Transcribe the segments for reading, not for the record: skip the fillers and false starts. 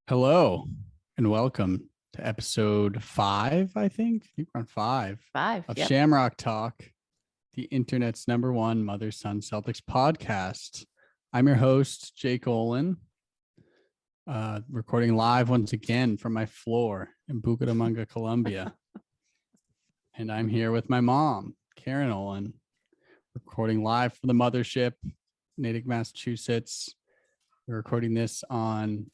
Hello and welcome to episode 5, I think we're on 5 of Yep. Shamrock Talk, the internet's #1 mother-son Celtics podcast. I'm your host, Jake Olin, recording live once again from my floor in Bucaramanga, Colombia. And I'm here with my mom, Karen Olin, recording live from the mothership, Natick, Massachusetts. We're recording this on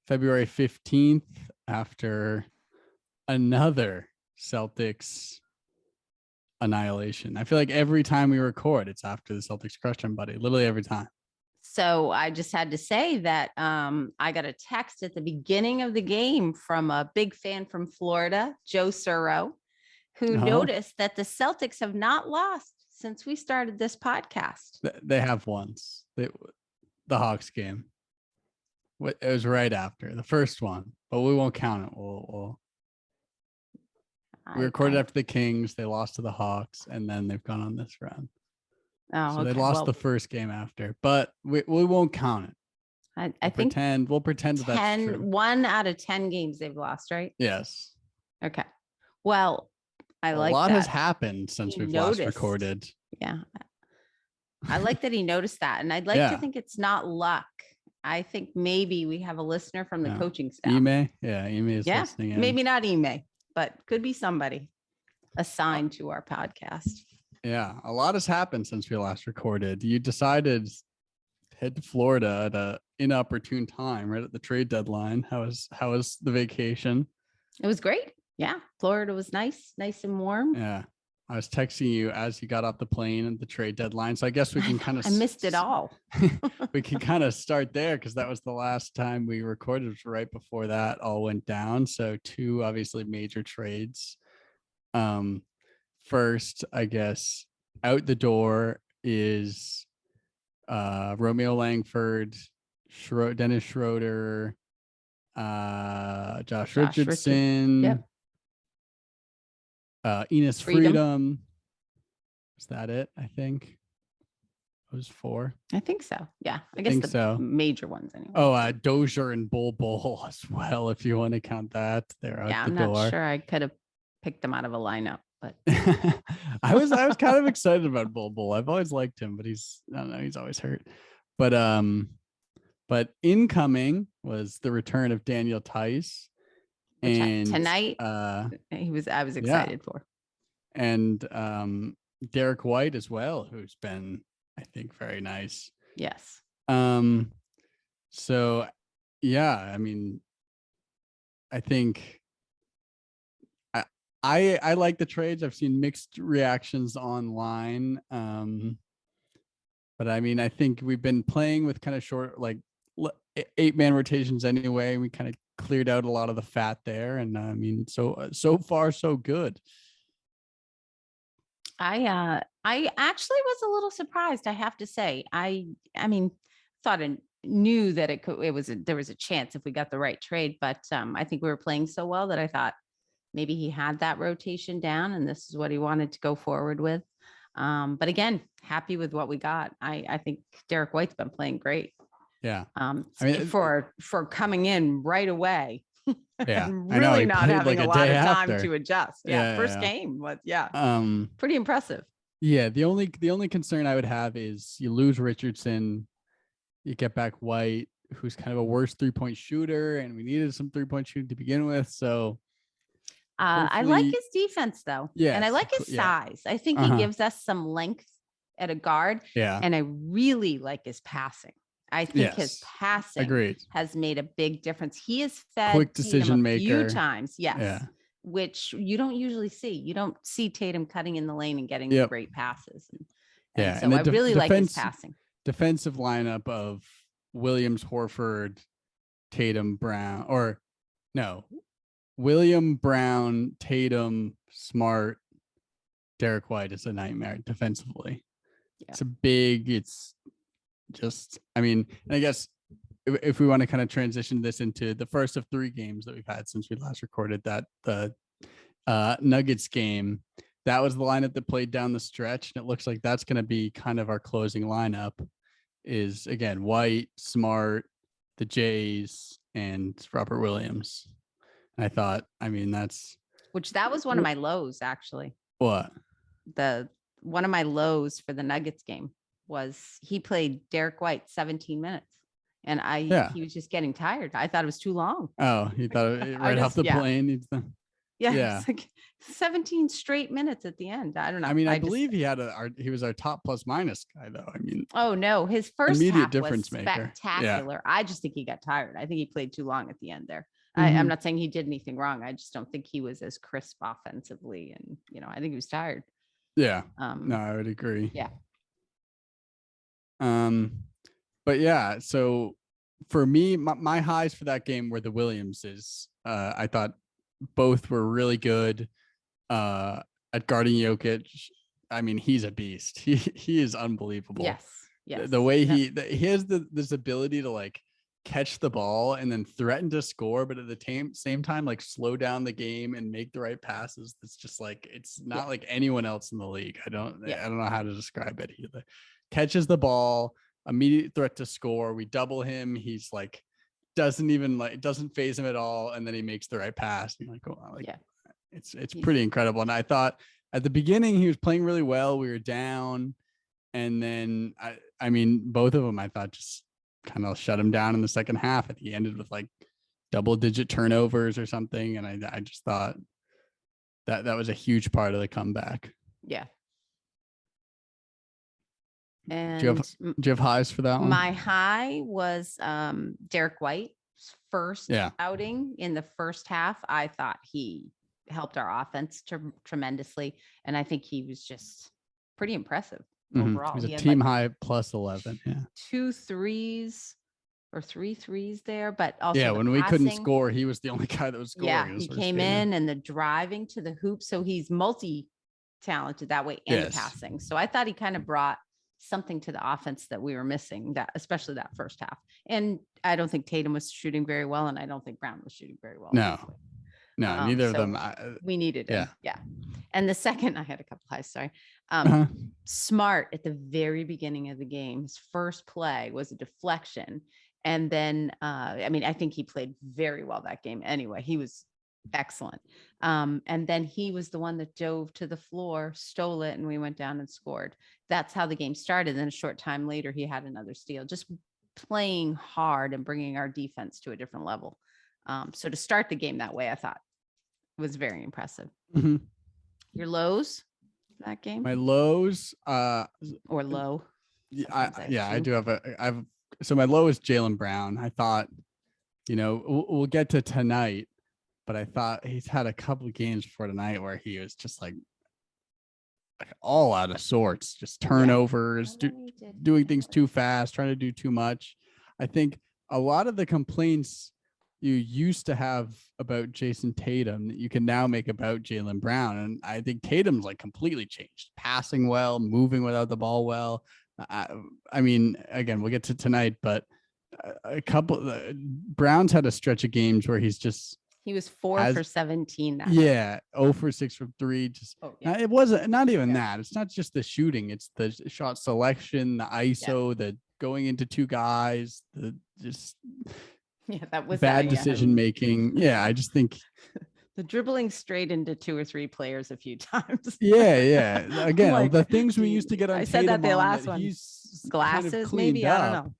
February 15th after another Celtics annihilation. I feel like every time we record, it's after the Celtics crushed somebody, literally every time. So I just had to say that I got a text at the beginning of the game from a big fan from Florida, Joe Suro, who noticed that the Celtics have not lost since we started this podcast. They have once. The Hawks game. It was right after the first one, but we won't count it. We recorded after the Kings. They lost to the Hawks, and then they've gone on this run. Oh, so they lost the first game after, but we won't count it. I think we'll pretend that's true. 1 out of 10 games they've lost, right? Yes. Okay. Well, a lot has happened since we've last recorded. Yeah. I like that he noticed that, and I'd like to think it's not luck. I think maybe we have a listener from the coaching staff. Ime is listening in. Maybe not Ime, but could be somebody assigned to our podcast. Yeah, a lot has happened since we last recorded. You decided to head to Florida at an inopportune time, right at the trade deadline. How was the vacation? It was great. Yeah, Florida was nice and warm. Yeah. I was texting you as you got off the plane at the trade deadline. So I guess we can kind of... I missed it all. We can kind of start there because that was the last time we recorded. It was right before that all went down. So 2 obviously major trades. First, I guess, out the door is Romeo Langford, Dennis Schroeder, Josh Richardson. Yep. Enes Freedom. Was that it? I think it was 4. I think so. Yeah, I guess the major ones anyway. Oh, Dozier and Bull as well, if you want to count that. They're out the door. I'm not sure I could have picked them out of a lineup, but I was kind of excited about Bull. I've always liked him, but he's always hurt. But incoming was the return of Daniel Tice. And tonight, I was excited for. And Derek White as well, who's been, I think, very nice. Yes. So, yeah, I mean, I think I like the trades. I've seen mixed reactions online. But I mean, I think we've been playing with kind of short, like 8-man rotations anyway. We kind of cleared out a lot of the fat there, and I mean, so far so good. I actually was a little surprised, I have to say. I mean, thought I knew that there was a chance if we got the right trade, but I think we were playing so well that I thought maybe he had that rotation down and this is what he wanted to go forward with. But again, happy with what we got. I think Derek White's been playing great. Yeah. I mean, for coming in right away. Yeah. Really not having a lot of time to adjust. Yeah. First game was pretty impressive. Yeah. The only concern I would have is you lose Richardson, you get back White, who's kind of a worse 3-point shooter, and we needed some 3-point shooting to begin with. So I like his defense though. Yeah. And I like his size. I think he gives us some length at a guard. Yeah. And I really like his passing. I think his passing has made a big difference. He is fed quick decision maker a few times. Yes. Yeah. Which you don't usually see. You don't see Tatum cutting in the lane and getting great passes. And so I really like his passing. Defensive lineup of Williams, Horford, Tatum, Brown, William, Brown, Tatum, Smart, Derek White is a nightmare defensively. Yeah. It's just, I mean, I guess if we want to kind of transition this into the first of 3 games that we've had since we last recorded that, the Nuggets game, that was the lineup that played down the stretch. And it looks like that's going to be kind of our closing lineup is, again, White, Smart, the Jays, and Robert Williams. I thought, I mean, that's that was one of my lows, actually. what? One of my lows for the Nuggets game was he played Derek White 17 minutes. And Yeah. he was just getting tired. I thought it was too long. Oh, he thought right off the plane. Yeah. It's like 17 straight minutes at the end. I don't know. I mean, I believe he was our top plus minus guy, though. I mean, oh no, his first immediate half difference was maker. spectacular. I just think he got tired. I think he played too long at the end there. Mhm. I'm not saying he did anything wrong. I just don't think he was as crisp offensively, and I think he was tired. Yeah. No, I would agree. Yeah. But yeah, so for me, my highs for that game were the Williamses. I thought both were really good at guarding Jokic. I mean, he's a beast. He is unbelievable. Yes. Yes. The way he has this ability to like catch the ball and then threaten to score, but at the same time, like slow down the game and make the right passes. It's just like, it's not like anyone else in the league. I don't know how to describe it either. Catches the ball, immediate threat to score. We double him. He's like, doesn't phase him at all. And then he makes the right pass. And it's pretty incredible. And I thought at the beginning he was playing really well. We were down. And then I mean, both of them, I thought just kind of shut him down in the second half. And he ended with like double-digit turnovers or something. And I just thought that was a huge part of the comeback. Yeah. And do you have highs for that one? My high was Derek White's first outing in the first half. I thought he helped our offense tremendously. And I think he was just pretty impressive. Overall, he was a team high plus 11. 2 threes or 3 threes there, but also when we couldn't score, he was the only guy that was scoring. Yeah, he came in and the driving to the hoop, so he's multi-talented that way and passing. So I thought he kind of brought something to the offense that we were missing, that especially that first half. And I don't think Tatum was shooting very well, and I don't think Brown was shooting very well. No, neither of them. We needed him. Yeah. And the second, I had a couple highs, sorry. Smart at the very beginning of the game, his first play was a deflection. And then, I think he played very well that game anyway. He was excellent. And then he was the one that dove to the floor, stole it, and we went down and scored. That's how the game started. Then a short time later, he had another steal, just playing hard and bringing our defense to a different level. So to start the game that way, I thought was very impressive. Your lows that game? My lows, or low. I do have so my low is Jaylen Brown. I thought, we'll get to tonight, but I thought he's had a couple of games before tonight where he was just like all out of sorts, just turnovers, doing things too fast, trying to do too much. I think a lot of the complaints you used to have about Jason Tatum that you can now make about Jaylen Brown. And I think Tatum's like completely changed, passing well, moving without the ball well. I mean, again, we'll get to tonight, but Brown's had a stretch of games where he was 4 for 17. 0 for 6 from 3. It wasn't not even that. It's not just the shooting. It's the shot selection, the ISO, the going into two guys, that was bad decision making. I just think the dribbling straight into 2 or 3 players a few times. Again, like, the things we used to get on. I said that the last one. He's glasses, kind of maybe up. I don't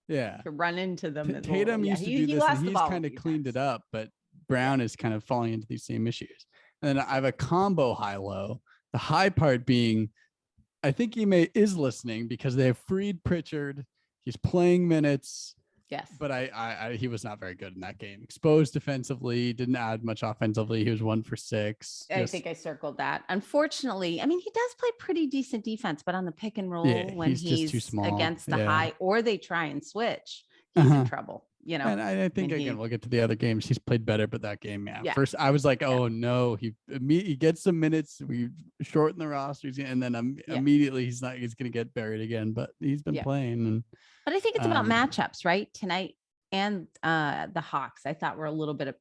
know. To run into them. Tatum used to do this, and he's kind of cleaned it up, but Brown is kind of falling into these same issues. And then I have a combo high-low. The high part being, I think he is listening because they have freed Pritchard. He's playing minutes. Yes. But he was not very good in that game. Exposed defensively, didn't add much offensively. He was 1 for 6. I think I circled that. Unfortunately, he does play pretty decent defense, but on the pick and roll, when he's too small against the high, or they try and switch, he's in trouble. And I think again, we'll get to the other games. He's played better, but that game, first I was like, oh no, he gets some minutes. We shorten the rosters, and then immediately he's going to get buried again. But he's been playing. But I think it's about matchups, right? Tonight and the Hawks, I thought were a little bit of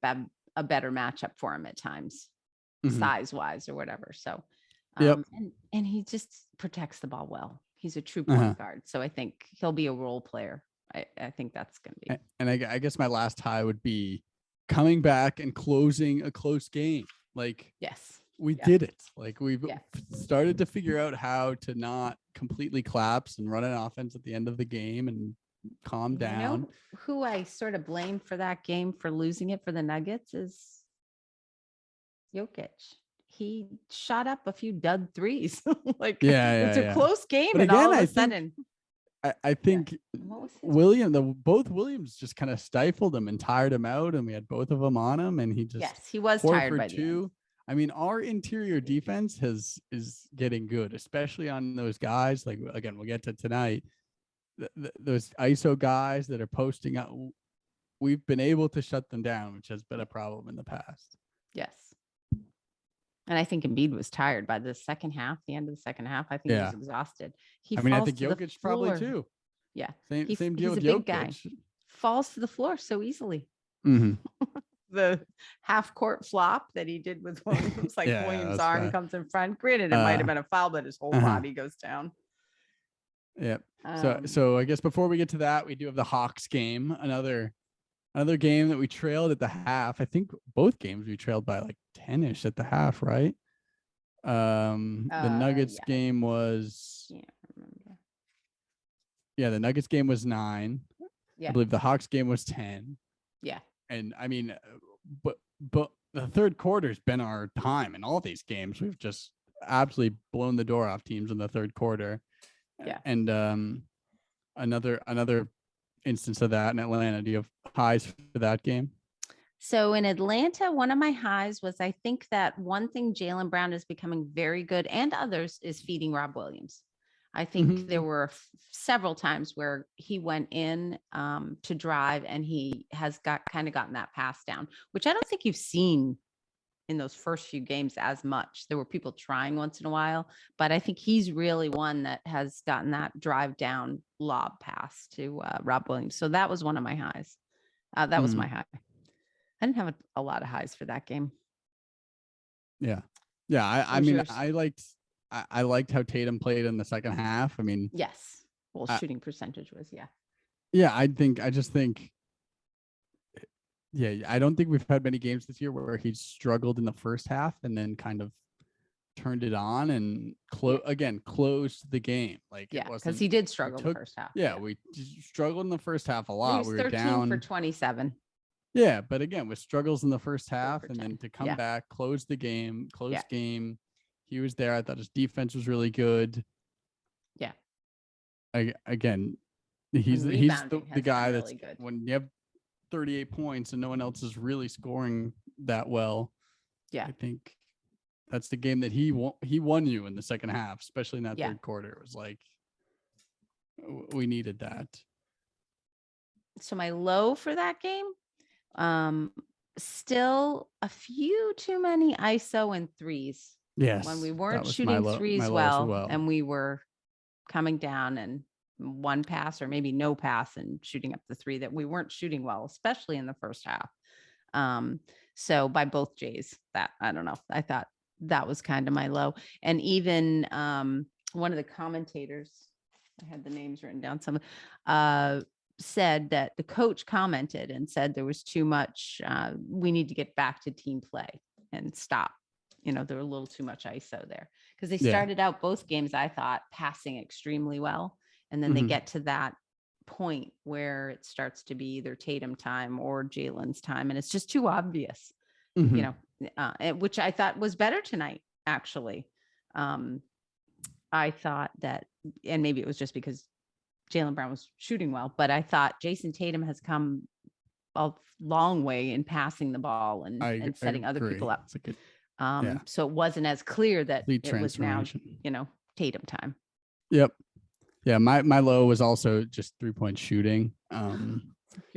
a better matchup for him at times, size wise or whatever. So, and he just protects the ball well. He's a true point guard, so I think he'll be a role player I think that's going to be. And I guess my last high would be coming back and closing a close game. Like, Yes. we Yeah. did it. Like, we've Yeah. started to figure out how to not completely collapse and run an offense at the end of the game and calm You down. know who I sort of blame for that game for losing it for the Nuggets is Jokic. He shot up a few dud threes. Like, it's a Yeah. close game, But and again, all of a I think sudden, I think what was his both Williams just kind of stifled him and tired him out, and we had both of them on him, and he just yes, he was tired by the end. Horford too. I mean, our interior defense is getting good, especially on those guys. Like, again, we'll get to tonight. Those ISO guys that are posting up, we've been able to shut them down, which has been a problem in the past. Yes. And I think Embiid was tired by the second half, the end of the second half. I think he was exhausted. I mean, I think Jokic probably too. Yeah. Same deal with he's a Jokic. big guy. Falls to the floor so easily. Mm-hmm. The half court flop that he did with Williams, like Yeah, Williams' that's arm bad. comes in front. Granted, it might have been a foul, but his whole body goes down. Yep. So I guess before we get to that, we do have the Hawks game, another game that we trailed at the half. I think both games we trailed by like 10-ish at the half, right? The Nuggets game was the Nuggets game was 9. Yeah. I believe the Hawks game was 10. Yeah. And I mean, but the third quarter's been our time in all these games. We've just absolutely blown the door off teams in the third quarter. Yeah. And another instance of that in Atlanta. Do you have highs for that game? So in Atlanta, one of my highs was, I think that one thing Jaylen Brown is becoming very good, and others, is feeding Rob Williams. I think there were several times where he went in to drive, and he has gotten that pass down, which I don't think you've seen in those first few games as much. There were people trying once in a while, but I think he's really one that has gotten that drive down lob pass to Rob Williams. So that was one of my highs. That was my high. I didn't have a lot of highs for that game. Yeah. I mean, I liked how Tatum played in the second half. I mean, yes. Well, shooting percentage was, I just think, I don't think we've had many games this year where he struggled in the first half and then kind of turned it on and closed the game. Like, because he did struggle in the first half. We struggled in the first half a lot. We were 13 down for 27. Yeah, but again, with struggles in the first half, and 10. then to come back, close the game, game. He was there. I thought his defense was really good. Yeah. Again, he's the guy that's really good. When you have 38 points and no one else is really scoring that well. Yeah. I think that's the game that he won you in the second half, especially in that third quarter. It was like, we needed that. So my low for that game, still a few too many ISO and threes. Yes. When we weren't shooting threes well, and we were coming down and one pass or maybe no pass and shooting up the three, that we weren't shooting well, especially in the first half. So by both Jays, that, I don't know, I thought that was kind of my low. And even one of the commentators, I had the names written down, some said that the coach commented and said there was too much, we need to get back to team play and stop. There were a little too much ISO there, because they started out both games, I thought, passing extremely well. And then they get to that point where it starts to be either Tatum time or Jalen's time. And it's just too obvious, which I thought was better tonight, actually. I thought that, and maybe it was just because Jaylen Brown was shooting well, but I thought Jason Tatum has come a long way in passing the ball and setting other people up. So it wasn't as clear that it was now, Tatum time. Yep. Yeah. My low was also just 3-point shooting.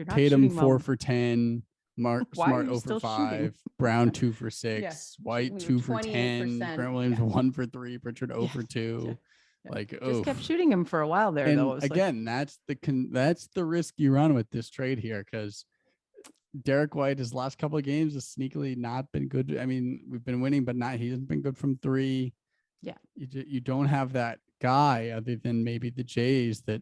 Tatum 4 for 10, Smart 0 for 5, Brown 2 for 6, White 2 for 10, Grant Williams 1 for 3, Pritchard 0 for 2. Like, just kept shooting him for a while there. And though. Again, that's the risk you run with this trade here, because Derek White, his last couple of games, has sneakily not been good. I mean, we've been winning, but he hasn't been good from 3. Yeah, you don't have that guy other than maybe the Jays that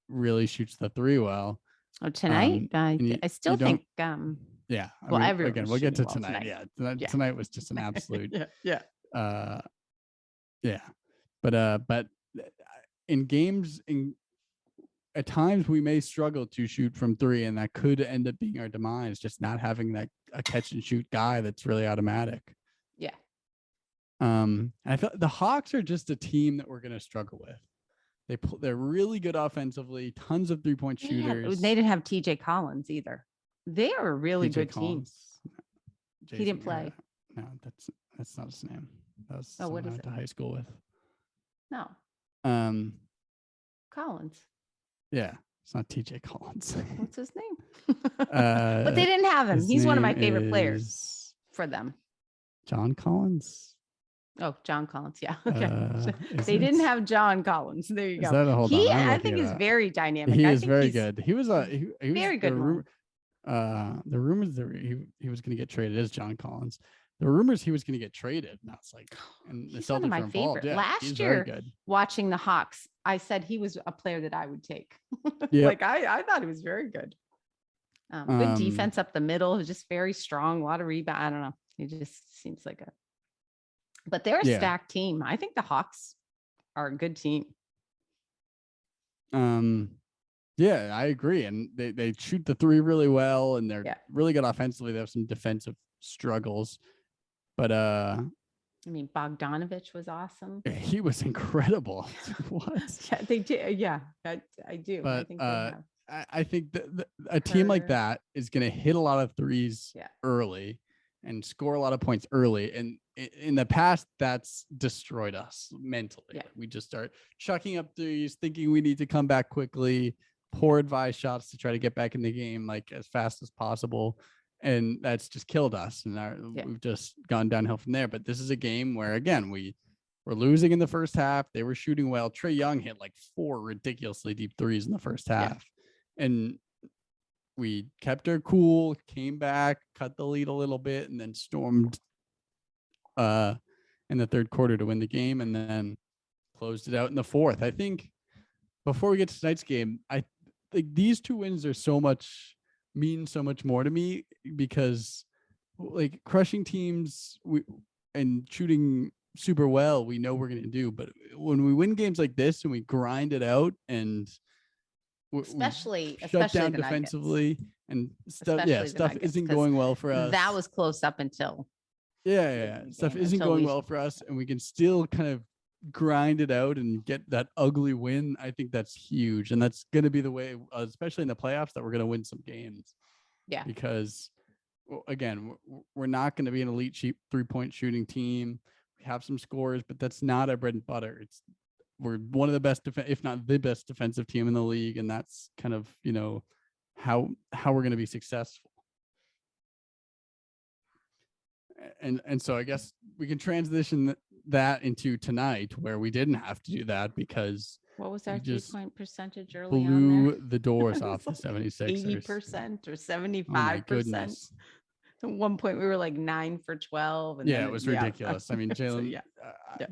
really shoots the three well. Oh, tonight, And I still don't, think, yeah. I well, mean, everyone again, was we'll get to shooting well tonight. tonight. Yeah. Yeah. Tonight was just an absolute, Yeah. uh, yeah. But in games, at times we may struggle to shoot from three, and that could end up being our demise, just not having that a catch and shoot guy that's really automatic. Yeah. And I felt the Hawks are just a team that we're going to struggle with. They're really good offensively, tons of 3-point shooters. They didn't have TJ Collins either. They are a really good team. He didn't play. No, that's not his name. That was Oh, what someone I is went to it? high school with. No, Collins. Yeah, it's not TJ Collins. What's his name? But they didn't have him. He's one of my favorite players for them. John Collins. Oh, John Collins. Yeah. Okay. They didn't have John Collins. There you go. Hold on, I think is very dynamic. He is very good. He was he was very good. The rumors that he was going to get traded is John Collins. The rumors he was going to get traded. Now it's like, and the He's one Celtics of my are involved. favorite. Yeah, Last year, watching the Hawks, I said he was a player that I would take. Like I thought he was very good. Good defense up the middle. Just very strong. A lot of rebound. I don't know. He just seems like a. But they're a stacked team. I think the Hawks are a good team. Yeah, I agree. And they shoot the three really well, and they're really good offensively. They have some defensive struggles. But I mean, Bogdanovich was awesome. He was incredible. What? Yeah, they did. Yeah, I do. But I think they have. I think that a team like that is going to hit a lot of threes early and score a lot of points early. And in the past, that's destroyed us mentally. Yeah. We just start chucking up threes, thinking we need to come back quickly, poor advised shots to try to get back in the game like as fast as possible. And that's just killed us. And we've just gone downhill from there. But this is a game where, again, we were losing in the first half. They were shooting well. Trae Young hit like 4 ridiculously deep threes in the first half. And we kept her cool, came back, cut the lead a little bit, and then stormed in the third quarter to win the game, and then closed it out in the fourth. I think before we get to tonight's game, I think these 2 wins are mean so much more to me, because like crushing teams and shooting super well, we know we're going to do. But when we win games like this and we grind it out and especially shut down defensively and stuff isn't going well for us. That was close up until stuff isn't going well for us, and we can still kind of grind it out and get that ugly win. I think that's huge, and that's going to be the way, especially in the playoffs, that we're going to win some games. Yeah, because again, we're not going to be an elite 3-point shooting team. We have some scores, but that's not our bread and butter. We're one of the best, if not the best defensive team in the league. And that's kind of, how we're going to be successful. And so I guess we can transition that into tonight, where we didn't have to do that because what was our 3-point percentage early blew on there? the doors off the 76ers. 80% or 75%. At one point we were like 9 for 12. And it was ridiculous. I mean, Jaylen,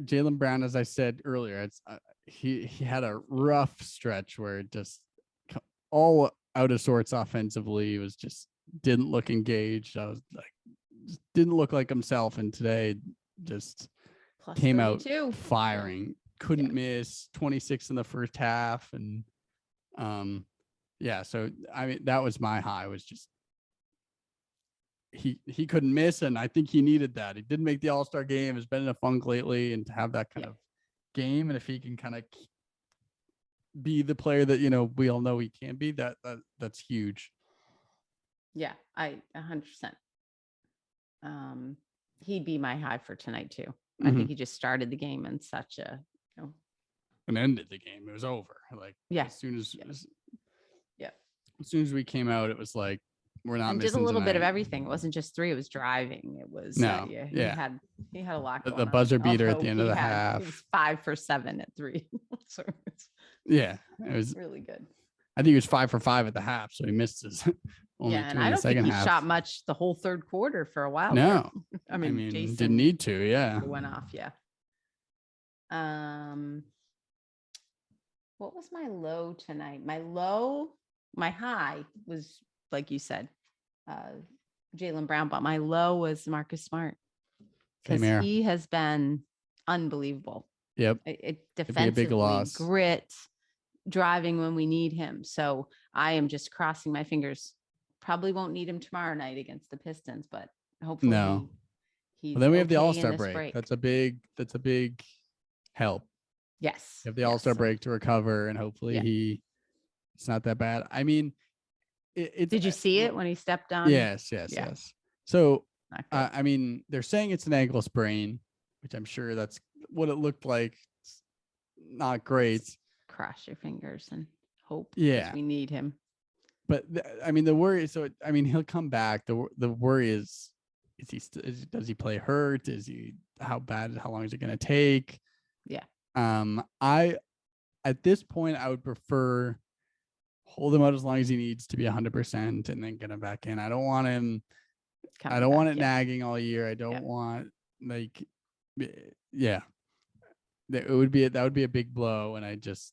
Jaylen Brown, as I said earlier, it's he had a rough stretch where it just all out of sorts offensively. It was just didn't look engaged. I was like, just didn't look like himself. And today just plus came 32. Out firing, couldn't miss, 26 in the first half. And so I mean, that was my high, was just he couldn't miss, and I think he needed that. He didn't make the All-Star game, has been in a funk lately, and to have that kind of game, and if he can kind of be the player that we all know he can be, that's huge. Yeah, I 100%. He'd be my high for tonight too. I think he just started the game in such a and ended the game. It was over. Like as soon as we came out, it was like, we're not missing did a little tonight. Bit of everything. It wasn't just 3. It was driving. It was he had a lot. The buzzer beater at the end of the half. He was 5 for 7 at 3. So it was really good. I think he was 5 for 5 at the half, so he missed his only 2 and I don't think he shot much the whole third quarter for a while. No, I mean Jason didn't need to. Yeah, it went off. Yeah. What was my low tonight? My high was like you said, uh, Jaylen Brown, but my low was Marcus Smart Same because here. he has been unbelievable. Yep. It It'd be a big defensively, loss. grit, driving when we need him. So I am just crossing my fingers. Probably won't need him tomorrow night against the Pistons, but hopefully No. he's Well, then we have the okay in All-Star this break. break. That's a big help. Yes. You have the All-Star yes. break to recover, and hopefully it's not that bad. I mean, it's. Did you see it when he stepped on? Yes. Yeah. So, Not good. I mean, they're saying it's an ankle sprain, which I'm sure that's what it looked like. It's not great. Cross your fingers and hope. Yeah. We need him. But I mean, the worry. So I mean, he'll come back. The worry is he does he play hurt? Is he how long is it going to take? Yeah. I at this point I would prefer hold him out as long as he needs to be 100% and then get him back in. I don't want him. I don't want it nagging all year. I don't want yeah. That would be a big blow, and I just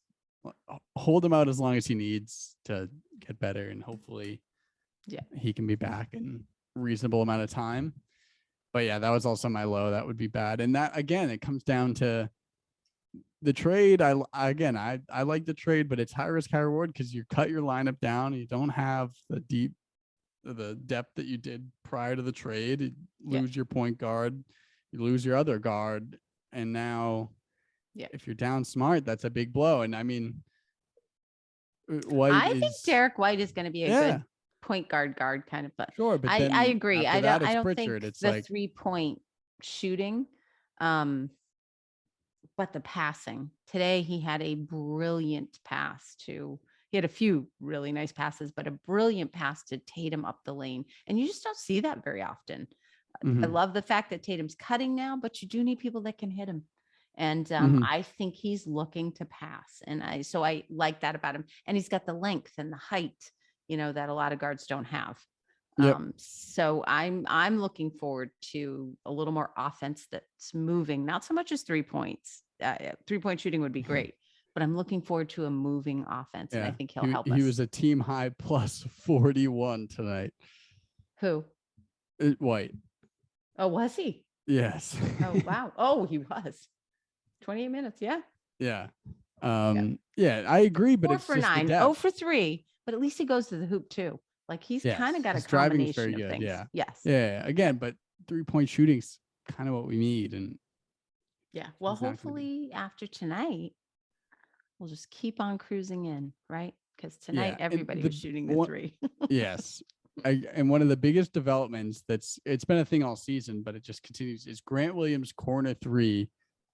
hold him out as long as he needs to get better, and hopefully he can be back in a reasonable amount of time. But yeah, that was also my low. That would be bad. And that again, it comes down to the trade. I like the trade, but it's high risk, high reward because you cut your lineup down. You don't have the depth that you did prior to the trade. You lose your point guard, you lose your other guard, and now if you're down Smart, that's a big blow. And I mean, I think Derek White is going to be a good point guard kind of, but sure. But I agree. I don't Pritchard. think it's the like 3-point shooting, but the passing today, he had a brilliant pass he had a few really nice passes, but a brilliant pass to Tatum up the lane. And you just don't see that very often. I love the fact that Tatum's cutting now, but you do need people that can hit him. And I think he's looking to pass. And I like that about him. And he's got the length and the height, that a lot of guards don't have. So I'm looking forward to a little more offense that's moving, not so much as 3 points. 3-point shooting would be great, but I'm looking forward to a moving offense. And I think he'll help us. He was a team high plus 41 tonight. Who? White. Oh, was he? Yes. Oh, wow. Oh, he was. 28 minutes. Yeah. Yeah. I agree, but 4 it's for just 9, 0 for 3, but at least he goes to the hoop too. Like he's kind of got a combination of things. Yeah. Yes. Yeah. Again, but 3-point shooting's kind of what we need. And well, hopefully after tonight, we'll just keep on cruising in, right? Because tonight everybody was shooting the 3. Yes. And one of the biggest developments it's been a thing all season, but it just continues is Grant Williams' corner 3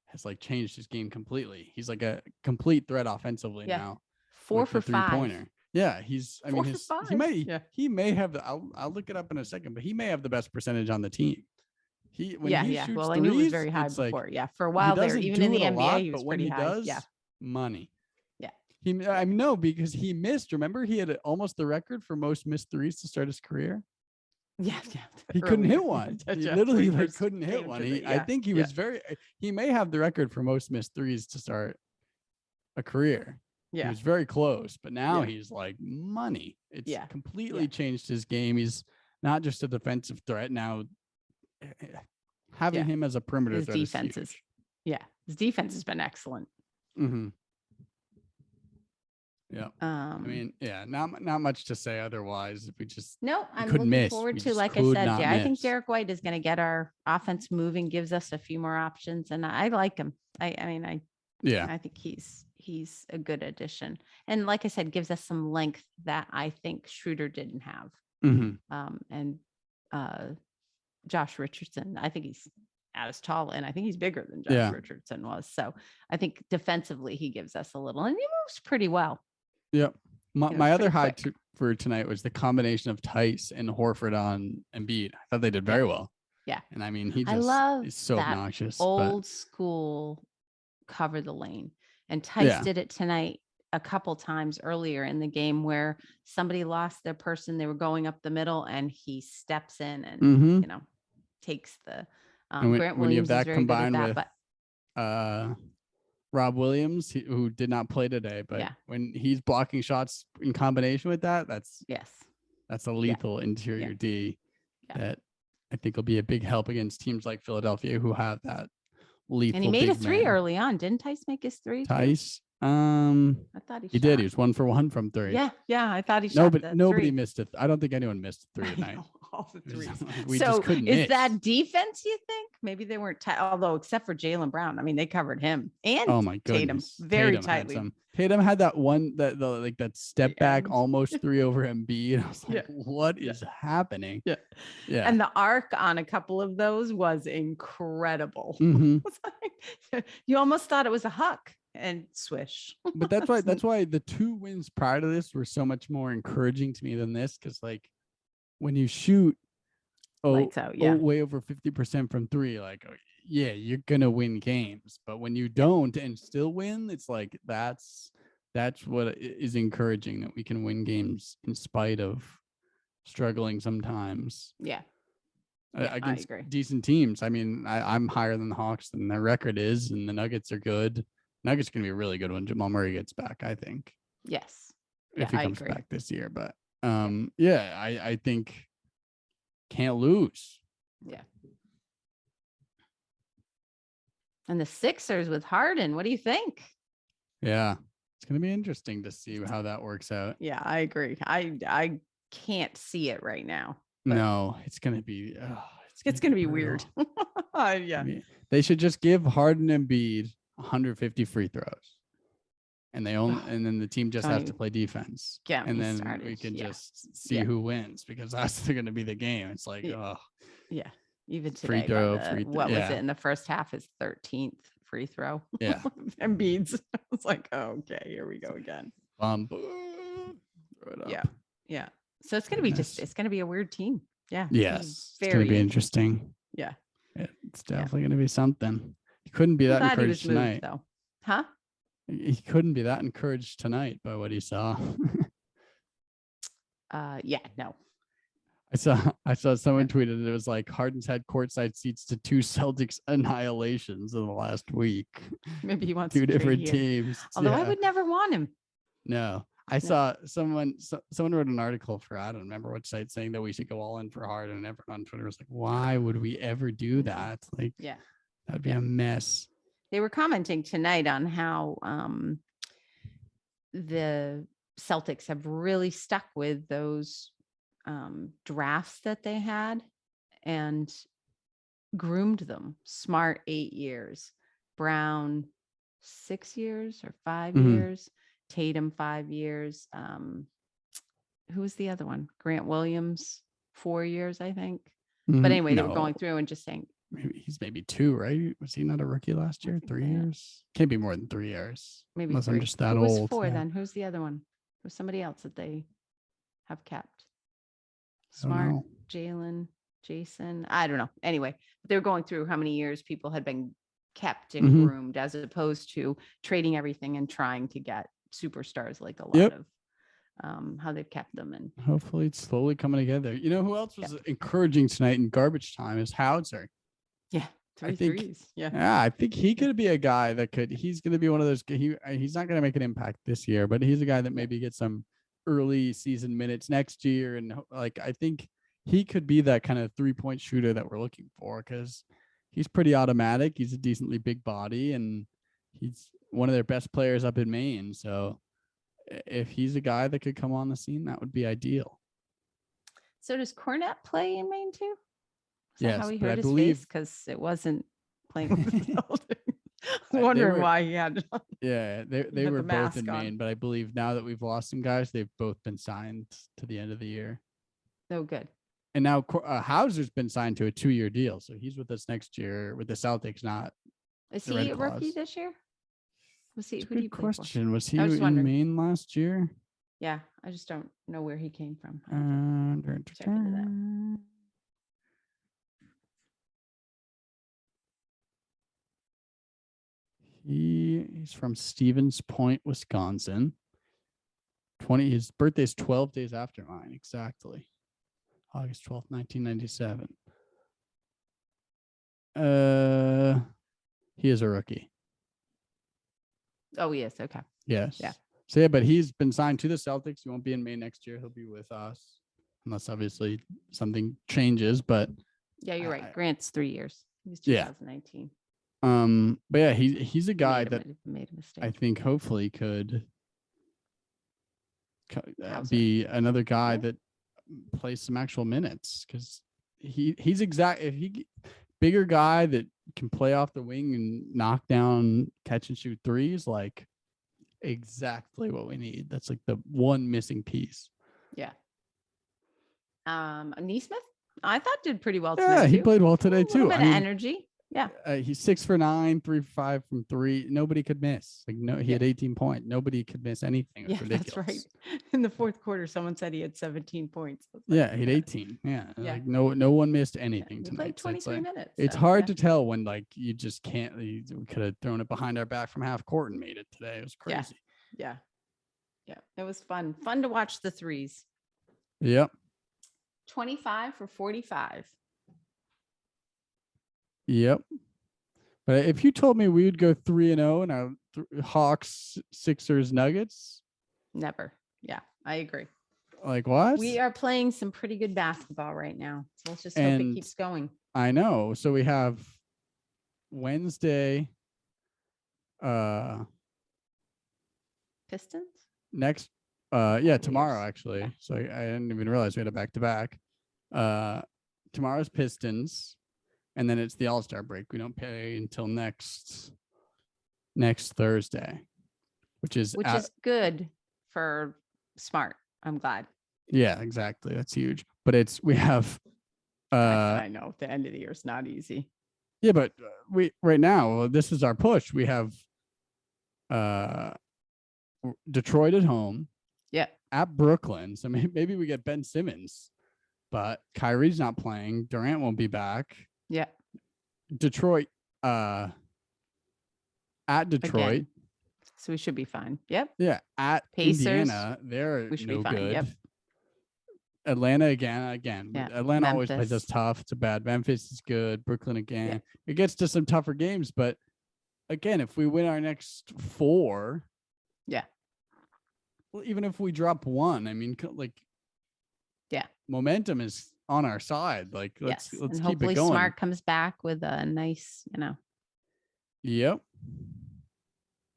has like changed his game completely. He's like a complete threat offensively now. 4 for 5. 3-pointer. Yeah, he may have I'll look it up in a second, but he may have the best percentage on the team. He shoots well, threes, I knew it was very high before. For a while there, even in the NBA, he was pretty high. Money. Yeah. No, because he missed. Remember, he had almost the record for most missed threes to start his career. Yeah. He couldn't hit one. He literally couldn't hit one. I think he was he may have the record for most missed threes to start a career. He was very close, but now he's like money. It's completely changed his game. He's not just a defensive threat now. Having him as a perimeter his threat defense is his defense has been excellent. Yeah. I mean, not much to say otherwise. We just I'm looking forward to, like I said, I think Derek White is going to get our offense moving, gives us a few more options, and I like him. I think he's a good addition, and like I said, gives us some length that I think Schroeder didn't have. And Josh Richardson, I think he's as tall, and I think he's bigger than Josh Richardson was. So I think defensively he gives us a little, and he moves pretty well. Yep. My other high for tonight was the combination of Tice and Horford on Embiid. I thought they did very well. Yeah. And I mean, I love is so that obnoxious. Old school cover the lane. And Tice did it tonight a couple times earlier in the game where somebody lost their person. They were going up the middle and he steps in and, takes the Grant Williams is very good at that. Rob Williams, who did not play today, but Yeah. when he's blocking shots in combination with that, Yes. that's a lethal interior D Yeah. that I think will be a big help against teams like Philadelphia who have that lethal. And he made a big 3 man. early on. Didn't Tice make his 3 too? Tice, I thought he did. He was 1 for 1 from 3. Yeah, I thought he shot that Nobody 3. missed it. I don't think anyone missed 3 I tonight. know, all the threes. We So just couldn't is miss. that defense, you think? Maybe they weren't tight, although except for Jaylen Brown. I mean, they covered him and Oh my Tatum goodness. very Tatum tightly. Tatum had that one that step back end. almost 3 over Embiid. I was like, Yeah. what is happening? Yeah. Yeah. And the arc on a couple of those was incredible. Mhm. It's like, you almost thought it was a huck and swish. But that's why the 2 wins prior to this were so much more encouraging to me than this, because like when you shoot Lights out, yeah. way over 50% from 3, like yeah, you're gonna win games. But when you don't and still win, it's like that's what is encouraging, that we can win games in spite of struggling sometimes. Yeah. Against I agree. decent teams. I mean, I'm higher than the Hawks than their record is, and the Nuggets are good. Nuggets are going to be really good when Jamal Murray gets back, I think. Yes. If he comes back this year. But I think can't lose. Yeah. And the Sixers with Harden, what do you think? Yeah. It's going to be interesting to see how that works out. Yeah, I agree. I can't see it right now. No, it's going to be it's going to be weird. Yeah. They should just give Harden and Embiid 150 free throws. And then the team just has to play defense. And then we can just see who wins, because that's going to be the game. It's like, yeah. Even today, free throw. What was it in the first half? His 13th free throw. Yeah. Embiid's. It's like, okay, here we go again. Yeah. So it's going to be it's going to be a weird team. Yeah. Yes. It's going to be interesting. Yeah. It's definitely going to be something. He couldn't be that encouraged tonight. Though. Huh? He couldn't be that encouraged tonight by what he saw. No. I saw someone tweeted it was like Harden's had courtside seats to 2 Celtics annihilations in the last week. Maybe he wants 2 different teams. Although I would never want him. No. I saw someone wrote an article for, I don't remember what site, saying that we should go all in for Harden, and everyone on Twitter was like, why would we ever do that? Like, that'd be a mess. They were commenting tonight on how the Celtics have really stuck with those drafts that they had and groomed them. Smart 8 years, Brown 6 years or 5 years, Tatum 5 years. Who was the other one? Grant Williams 4 years, I think. But anyway, they were going through and just saying, he's maybe 2, right? Was he not a rookie last year? 3 years? Can't be more than 3 years. Maybe unless 3. I'm just that Who was old. 4 then? Who's the other one? There's somebody else that they have kept. Smart, Jalen, Jason. I don't know. Anyway, they were going through how many years people had been kept and groomed, as opposed to trading everything and trying to get superstars, like a lot of how they've kept them. And hopefully it's slowly coming together. You know who else was encouraging tonight in garbage time is Hauser. Yeah. 3 threes. Yeah. I think he could be a guy that he's going to be one of those. He's not going to make an impact this year, but he's a guy that maybe gets some early season minutes next year. And like, I think he could be that kind of 3-point shooter that we're looking for, because he's pretty automatic. He's a decently big body, and he's one of their best players up in Maine. So if he's a guy that could come on the scene, that would be ideal. So does Cornette play in Maine too? Yes, how he hurt his face, because it wasn't playing with the building. I was wondering why he had. They were both in Maine, but I believe now that we've lost some guys, they've both been signed to the end of the year. Oh, good. And now Hauser's been signed to a 2-year deal, so he's with us next year with the Celtics. Is he a rookie this year? Was he? Who do you play for? Was he in Maine last year? Yeah, I just don't know where he came from. Check into that. He's from Stevens Point, Wisconsin. His birthday's 12 days after mine, exactly. August 12th, 1997. He is a rookie. Oh, yes. Okay. Yes. Yeah. So yeah, but he's been signed to the Celtics. He won't be in May next year. He'll be with us, unless obviously something changes. But Yeah, you're right. I- Grant's 3 years. He was Yeah. 2019. But yeah, he's a guy that made a mistake. I think hopefully could Hauser. be another guy Yeah. that plays some actual minutes, because he's if he bigger guy that can play off the wing and knock down catch and shoot threes, like exactly what we need. That's like the one missing piece. Yeah. Neesmith, I thought did pretty well Yeah, tonight he too. played well today A too. little bit of energy. Yeah. He's 6 for 9, 3 for 5 from 3. Nobody could miss. Like he had 18 points. Nobody could miss anything. It was ridiculous. That's right. In the fourth quarter, someone said he had 17 points. Yeah, he had 18. Yeah. Yeah. Like no one missed anything He tonight. played 23 minutes. It's so, hard yeah. to tell when like you just can't. We could have thrown it behind our back from half court and made it today. It was crazy. Yeah. It was fun. Fun to watch the threes. Yep. 25 for 45. Yep. But if you told me we would go 3-0 and our Hawks, Sixers, Nuggets, Never. Yeah, I agree. like what? We are playing some pretty good basketball right now. So let's just hope it keeps going. I know. So we have Wednesday, Pistons? next, tomorrow actually. Yeah. So I didn't even realize we had a back-to-back. Tomorrow's Pistons, and then it's the All-Star break. We don't play until next Thursday, which is good for Smart. I'm glad. Yeah, exactly. That's huge. But we have I know the end of the year is not easy. Yeah, but we right now, this is our push. We have Detroit at home. Yeah. At Brooklyn. So maybe we get Ben Simmons, but Kyrie's not playing. Durant won't be back. Yeah. Detroit at Detroit. Again. So we should be fine. Yep. Yeah. At Pacers. Indiana, they're We should no be fine. good. Yep. Atlanta again. Yeah. Atlanta always plays Memphis. us tough. It's a bad. Memphis is good. Brooklyn again. Yeah. It gets to some tougher games, but again, if we win our next 4, yeah. Well, even if we drop 1, I mean, like, yeah, momentum is on our side. Like, let's and keep hopefully it going. Smart comes back with a nice, Yep.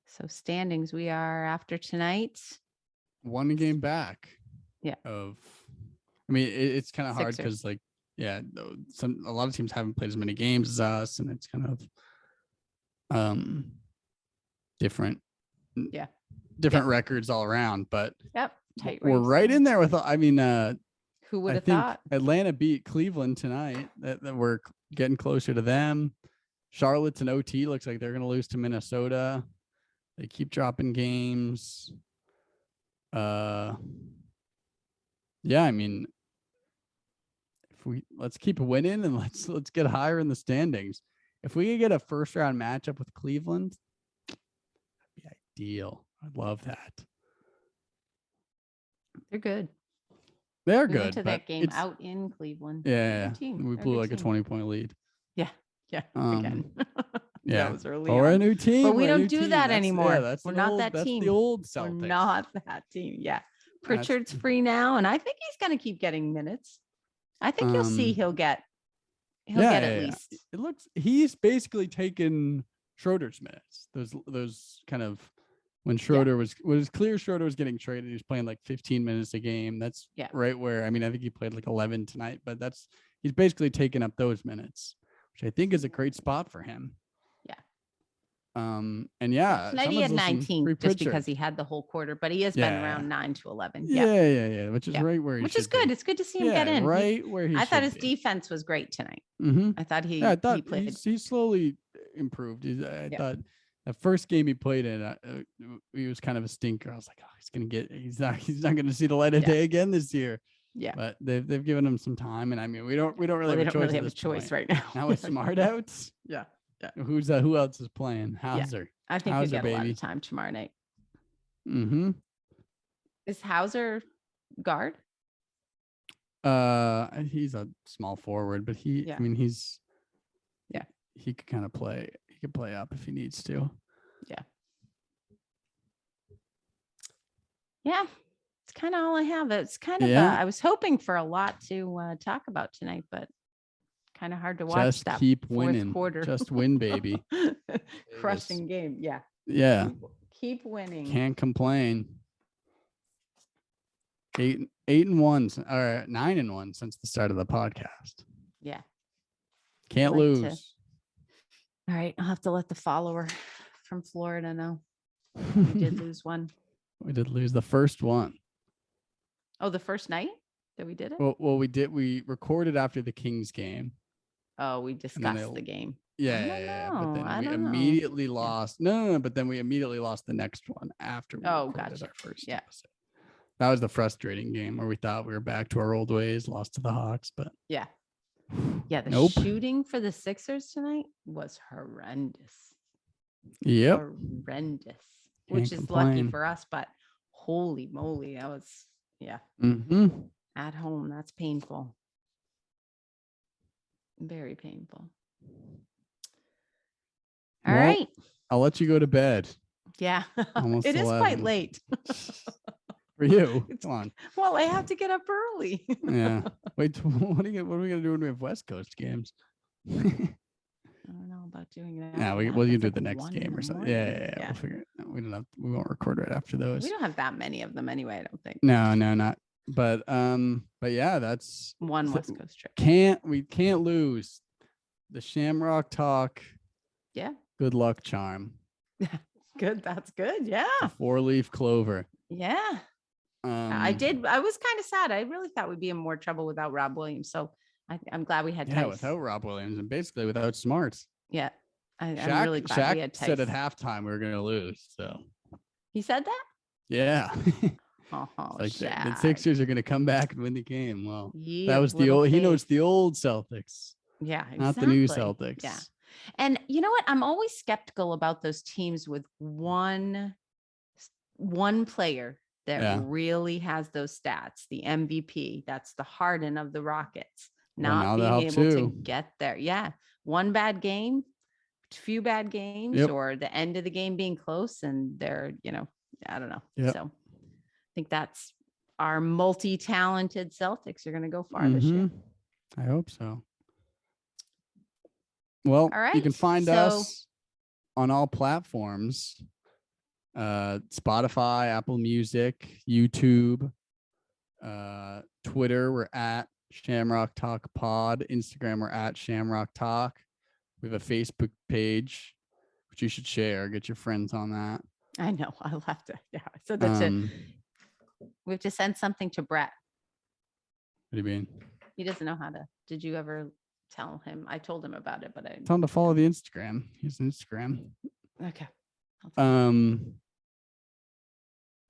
So standings, we are after tonight. 1 game back. Yeah. I mean, it's kind of hard Sixers. because, like, a lot of teams haven't played as many games as us, and it's kind of different. Yeah. Different records all around, but yep, tight we're race. right in there with. I mean, who would I have think thought? Atlanta beat Cleveland tonight. That we're getting closer to them. Charlotte's an OT. Looks like they're going to lose to Minnesota. They keep dropping games. Yeah, I mean, let's keep winning and let's get higher in the standings. If we could get a first round matchup with Cleveland, that'd be ideal. I'd love that. They're good. They're We good. went to that game out in Cleveland. Yeah, team. we blew like a 20-point lead. Yeah. Again. Yeah. That was early. Or a new team. But we don't do that anymore. We're not that that's team. the old Celtics. We're not that team. Yeah. Pritchard's free now, and I think he's going to keep getting minutes. I think you'll see he'll get at least. It looks he's basically taken Schroeder's minutes. Those kind of when Schroeder was clear Schroeder was getting traded. He was playing like 15 minutes a game. That's right where, I mean, I think he played like 11 tonight, but he's basically taken up those minutes, which I think is a great spot for him. Yeah. And tonight he had 19 just because he had the whole quarter, but he has been around 9 to 11. Yeah. Which is right where he which is good. Be. It's good to see him get in. Right where he I thought his be. defense was great tonight. Mm-hmm. I thought he played. He slowly improved. I thought the first game he played in, he was kind of a stinker. I was like, he's not going to see the light of day again this year. Yeah, but they've given him some time, and I mean, we don't really have a choice right now. Now with Smart out, yeah. Who else is playing? Hauser. I think he'll get a lot of time tomorrow night. Mm-hmm. Is Hauser guard? He's a small forward, but he could kind of play. He could play up if he needs to. Yeah. Yeah, it's kind of all I have. It's kind of Yeah. I was hoping for a lot to talk about tonight, but kind of hard to watch Just that keep fourth winning. quarter. Just win, baby. Crushing game. Yeah. Yeah. Keep winning. Can't complain. 8-1 or 9-1 since the start of the podcast. Yeah. Can't Like lose. All right. I'll have to let the follower from Florida know. We did lose one. We did lose the first one. Oh, the first night that we did it? Well, we did. We recorded after the Kings game. Oh, we discussed the game. Yeah. But then we don't immediately lost. No. But then we immediately lost the next one after we recorded gotcha. our first Yeah. episode. That was the frustrating game where we thought we were back to our old ways, lost to the Hawks, but yeah. Yeah, the nope. shooting for the Sixers tonight was horrendous. Yep. Horrendous. Can't Which is complain. lucky for us, but holy moly, that was Mm-hmm. at home. That's painful. Very painful. All Well, right. I'll let you go to bed. Yeah. Almost It is quite 11. late. For you. Come on. Well, I have to get up early. Yeah. Wait, what are we gonna do when we have West Coast games? I don't know about doing that. Yeah, we'll That's do like the next 1 in game the or something. morning. Yeah. We'll figure it out. We won't record right after those. We don't have that many of them anyway, I don't think. No, not. But yeah, that's One West Coast trip. We can't lose. The Shamrock Talk. Yeah. Good luck charm. Good. That's good. Yeah. The 4-leaf clover. Yeah. I was kind of sad. I really thought we'd be in more trouble without Rob Williams. So I'm glad we had Tice. Without Rob Williams and basically without Smart. Yeah. I'm really glad Shaq we had Tice. said at halftime we were going to lose. So he said that? Yeah. Oh, like the Sixers are going to come back and win the game. Well, that was the little old. faith. He knows the old Celtics. Yeah, exactly. Not the new Celtics. Yeah. And you know what? I'm always skeptical about those teams with one player that really has those stats, the MVP. That's the Harden of the Rockets, not being able to get there. Yeah. One bad game, few bad games, or the end of the game being close and they're, I don't know. Yep. So I think that's our multi-talented Celtics are going to go far this year. I hope so. Well, all right. You can find us on all platforms. Spotify, Apple Music, YouTube, Twitter, we're at Shamrock Talk Pod. Instagram, we're at Shamrock Talk. We have a Facebook page, which you should share. Get your friends on that. I know. I'll have to. Yeah. So that's it. We have to send something to Brett. What do you mean? He doesn't know how to. Did you ever tell him? I told him about it, but I tell him to follow the Instagram. He's Instagram. Okay.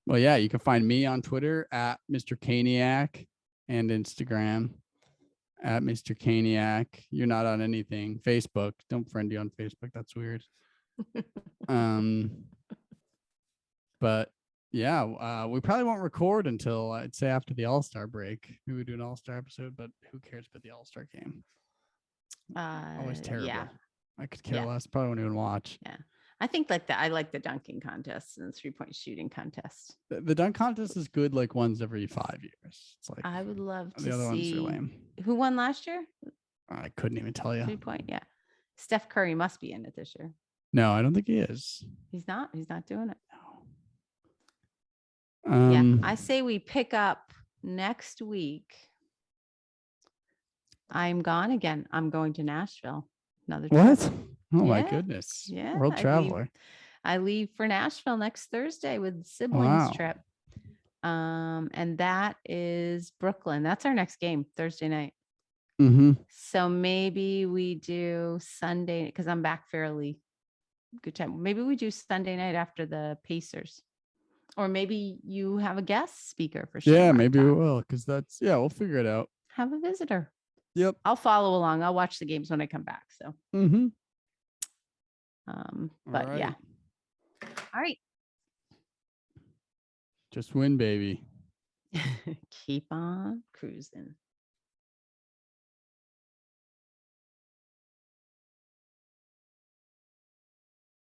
Well, yeah, you can find me on Twitter at Mr. Caniac and Instagram at Mr. Caniac. You're not on anything. Facebook. Don't friend you on Facebook. That's weird. But yeah, we probably won't record until I'd say after the All-Star break. We would do an All-Star episode, but who cares about the All-Star game? Always terrible. Yeah. I could care less. Probably won't even watch. Yeah. I think I like the dunking contests and the 3-point shooting contests. The dunk contest is good, like once every 5 years. It's like I would love to the other see ones are lame. Who won last year. I couldn't even tell you. 3-point, yeah. Steph Curry must be in it this year. No, I don't think he is. He's not. He's not doing it. No. Yeah, I say we pick up next week. I'm gone again. I'm going to Nashville. Another trip. What? Oh my goodness. Yeah. World traveler. I leave for Nashville next Thursday with siblings trip. And that is Brooklyn. That's our next game, Thursday night. Mm-hmm. So maybe we do Sunday because I'm back fairly good time. Maybe we do Sunday night after the Pacers. Or maybe you have a guest speaker for sure. Yeah, maybe we will, because we'll figure it out. Have a visitor. Yep. I'll follow along. I'll watch the games when I come back. So but right. Yeah. All right. Just win, baby. Keep on cruising.